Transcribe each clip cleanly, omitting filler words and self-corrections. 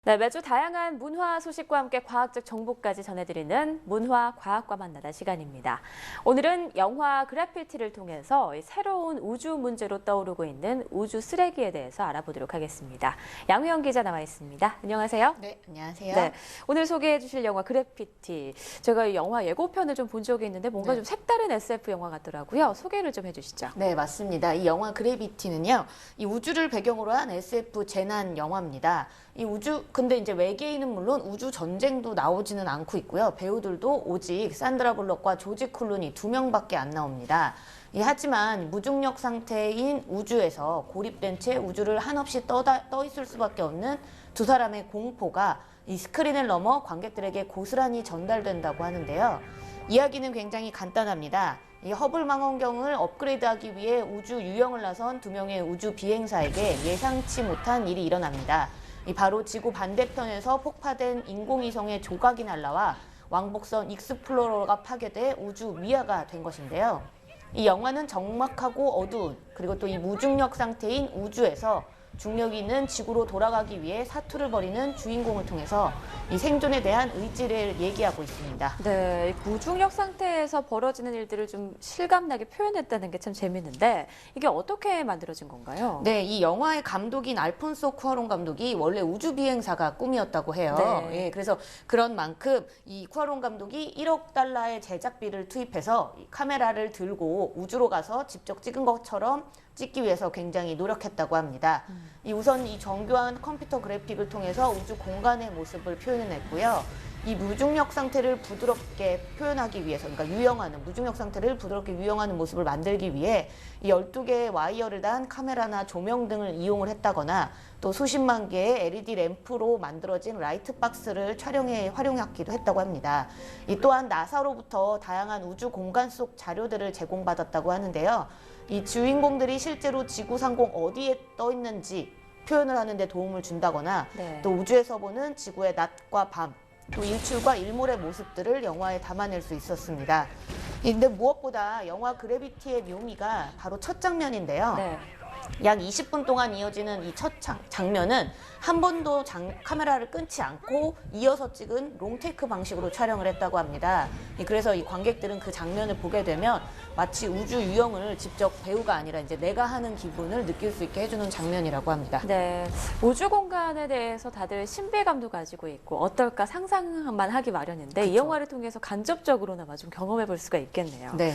네, 매주 다양한 문화 소식과 함께 과학적 정보까지 전해드리는 문화 과학과 만나다 시간입니다. 오늘은 영화 그래피티를 통해서 새로운 우주 문제로 떠오르고 있는 우주 쓰레기에 대해서 알아보도록 하겠습니다. 양효영 기자 나와 있습니다. 안녕하세요. 네, 안녕하세요. 네, 오늘 소개해 주실 영화 그래피티. 제가 이 영화 예고편을 좀 본 적이 있는데 뭔가 좀 색다른 SF 영화 같더라고요. 소개를 좀 해주시죠. 네, 맞습니다. 이 영화 그래비티는요, 이 우주를 배경으로 한 SF 재난 영화입니다. 근데 이제 외계인은 물론 우주 전쟁도 나오지는 않고 있고요. 배우들도 오직 산드라 블럭과 조지 클루니 2명밖에 안 나옵니다. 하지만 무중력 상태인 우주에서 고립된 채 우주를 한없이 떠 있을 수밖에 없는 두 사람의 공포가 이 스크린을 넘어 관객들에게 고스란히 전달된다고 하는데요. 이야기는 굉장히 간단합니다. 이 허블 망원경을 업그레이드하기 위해 우주 유영을 나선 두 명의 우주 비행사에게 예상치 못한 일이 일어납니다. 바로 지구 반대편에서 폭파된 인공위성의 조각이 날라와 왕복선 익스플로러가 파괴돼 우주 미아가 된 것인데요. 이 영화는 적막하고 어두운 그리고 또 이 무중력 상태인 우주에서 중력이 있는 지구로 돌아가기 위해 사투를 벌이는 주인공을 통해서 이 생존에 대한 의지를 얘기하고 있습니다. 네, 무중력 상태에서 벌어지는 일들을 좀 실감나게 표현했다는 게 참 재밌는데 이게 어떻게 만들어진 건가요? 네, 이 영화의 감독인 알폰소 쿠아론 감독이 원래 우주 비행사가 꿈이었다고 해요. 네. 예, 그래서 그런 만큼 이 쿠아론 감독이 1억 달러의 제작비를 투입해서 이 카메라를 들고 우주로 가서 직접 찍은 것처럼 찍기 위해서 굉장히 노력했다고 합니다. 우선 이 정교한 컴퓨터 그래픽을 통해서 우주 공간의 모습을 표현해냈고요. 이 무중력 상태를 부드럽게 표현하기 위해서, 그러니까 무중력 상태를 부드럽게 유영하는 모습을 만들기 위해 이 12개의 와이어를 단 카메라나 조명 등을 이용을 했다거나 또 수십만 개의 LED 램프로 만들어진 라이트 박스를 촬영에 활용하기도 했다고 합니다. 또한 나사로부터 다양한 우주 공간 속 자료들을 제공받았다고 하는데요. 이 주인공들이 실제로 지구 상공 어디에 떠 있는지 표현을 하는 데 도움을 준다거나 네. 또 우주에서 보는 지구의 낮과 밤, 또 일출과 일몰의 모습들을 영화에 담아낼 수 있었습니다. 근데 무엇보다 영화 그래비티의 묘미가 바로 첫 장면인데요. 네. 약 20분 동안 이어지는 이 첫 장면은 한 번도 카메라를 끊지 않고 이어서 찍은 롱테이크 방식으로 촬영을 했다고 합니다. 그래서 이 관객들은 그 장면을 보게 되면 마치 우주 유영을 직접 배우가 아니라 이제 내가 하는 기분을 느낄 수 있게 해주는 장면이라고 합니다. 네, 우주 공간에 대해서 다들 신비감도 가지고 있고 어떨까 상상만 하기 마련인데 그쵸. 이 영화를 통해서 간접적으로나마 좀 경험해 볼 수가 있겠네요. 네.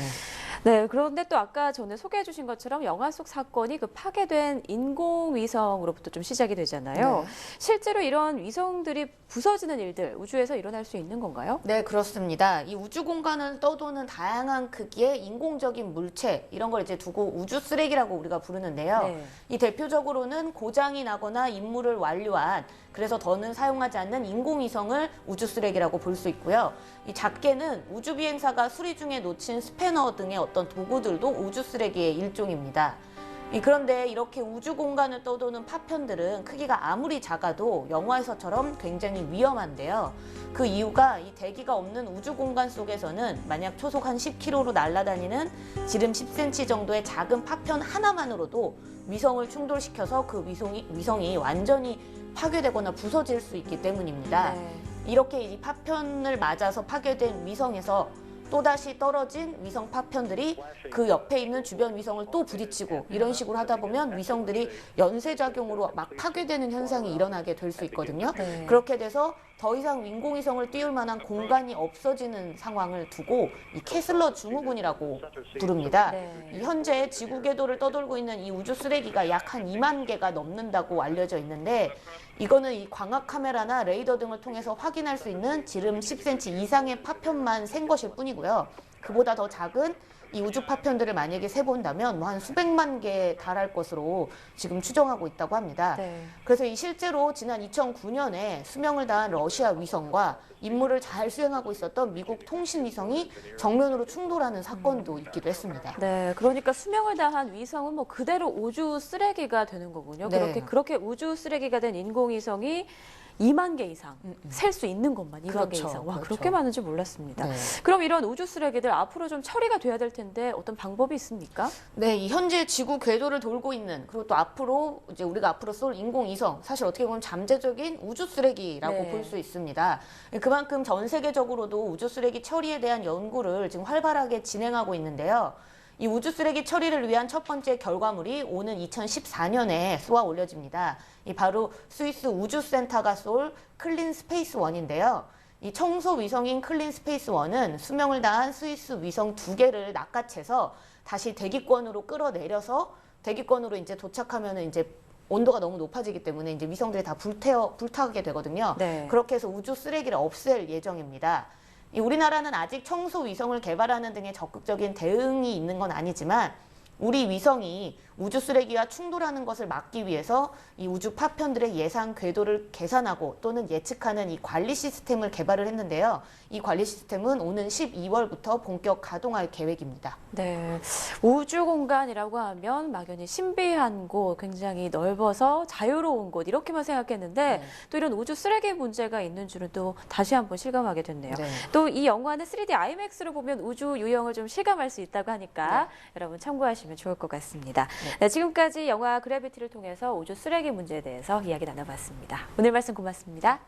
네, 그런데 또 아까 전에 소개해 주신 것처럼 영화 속 사건이 그 파괴된 인공위성으로부터 좀 시작이 되잖아요. 네. 실제로 이런 위성들이 부서지는 일들 우주에서 일어날 수 있는 건가요? 네, 그렇습니다. 이 우주 공간을 떠도는 다양한 크기의 인공적인 물체, 이런 걸 이제 두고 우주 쓰레기라고 우리가 부르는데요. 네. 이 대표적으로는 고장이 나거나 임무를 완료한, 그래서 더는 사용하지 않는 인공위성을 우주 쓰레기라고 볼 수 있고요. 이 작게는 우주 비행사가 수리 중에 놓친 스패너 등의 어떤 도구들도 우주 쓰레기의 일종입니다. 그런데 이렇게 우주 공간을 떠도는 파편들은 크기가 아무리 작아도 영화에서처럼 굉장히 위험한데요. 그 이유가 이 대기가 없는 우주 공간 속에서는 만약 초속 한 10km로 날아다니는 지름 10cm 정도의 작은 파편 하나만으로도 위성을 충돌시켜서 그 위성이 완전히 파괴되거나 부서질 수 있기 때문입니다. 네. 이렇게 이 파편을 맞아서 파괴된 위성에서 또다시 떨어진 위성 파편들이 그 옆에 있는 주변 위성을 또 부딪히고 이런 식으로 하다 보면 위성들이 연쇄작용으로 막 파괴되는 현상이 일어나게 될 수 있거든요. 네. 그렇게 돼서 더 이상 인공위성을 띄울 만한 공간이 없어지는 상황을 두고 이 캐슬러 증후군이라고 부릅니다. 네. 현재 지구 궤도를 떠돌고 있는 이 우주 쓰레기가 약 한 2만 개가 넘는다고 알려져 있는데 이거는 이 광학 카메라나 레이더 등을 통해서 확인할 수 있는 지름 10cm 이상의 파편만 센 것일 뿐이고요. 그보다 더 작은 이 우주 파편들을 만약에 세본다면 한 수백만 개에 달할 것으로 지금 추정하고 있다고 합니다. 네. 그래서 실제로 지난 2009년에 수명을 다한 러시아 위성과 임무를 잘 수행하고 있었던 미국 통신위성이 정면으로 충돌하는 사건도 있기도 했습니다. 네, 그러니까 수명을 다한 위성은 뭐 그대로 우주 쓰레기가 되는 거군요. 네. 그렇게 우주 쓰레기가 된 인공위성이 2만 개 이상 셀 수 있는 것만 2만 개 그렇죠. 이상. 와, 그렇죠. 그렇게 많은지 몰랐습니다. 네. 그럼 이런 우주 쓰레기들 앞으로 좀 처리가 돼야 될 텐데 어떤 방법이 있습니까? 네, 이 현재 지구 궤도를 돌고 있는 그리고 또 앞으로 이제 우리가 앞으로 쏠 인공위성 사실 어떻게 보면 잠재적인 우주 쓰레기라고 네. 볼 수 있습니다. 그만큼 전 세계적으로도 우주 쓰레기 처리에 대한 연구를 지금 활발하게 진행하고 있는데요. 이 우주 쓰레기 처리를 위한 첫 번째 결과물이 오는 2014년에 쏘아 올려집니다. 이 바로 스위스 우주센터가 쏠 클린 스페이스 1인데요. 이 청소 위성인 클린 스페이스 1은 수명을 다한 스위스 위성 2개를 낚아채서 다시 대기권으로 끌어내려서 대기권으로 이제 도착하면은 이제 온도가 너무 높아지기 때문에 이제 위성들이 다 불타게 되거든요. 네. 그렇게 해서 우주 쓰레기를 없앨 예정입니다. 이 우리나라는 아직 청소 위성을 개발하는 등의 적극적인 대응이 있는 건 아니지만 우리 위성이 우주 쓰레기와 충돌하는 것을 막기 위해서 이 우주 파편들의 예상 궤도를 계산하고 또는 예측하는 이 관리 시스템을 개발을 했는데요. 이 관리 시스템은 오는 12월부터 본격 가동할 계획입니다. 네, 우주 공간이라고 하면 막연히 신비한 곳, 굉장히 넓어서 자유로운 곳 이렇게만 생각했는데 네. 또 이런 우주 쓰레기 문제가 있는 줄은 또 다시 한번 실감하게 됐네요. 네. 또 이 영화는 3D IMAX로 보면 우주 유형을 좀 실감할 수 있다고 하니까 여러분 참고하시면 좋을 것 같습니다. 네, 지금까지 영화 그래비티를 통해서 우주 쓰레기 문제에 대해서 이야기 나눠봤습니다. 오늘 말씀 고맙습니다.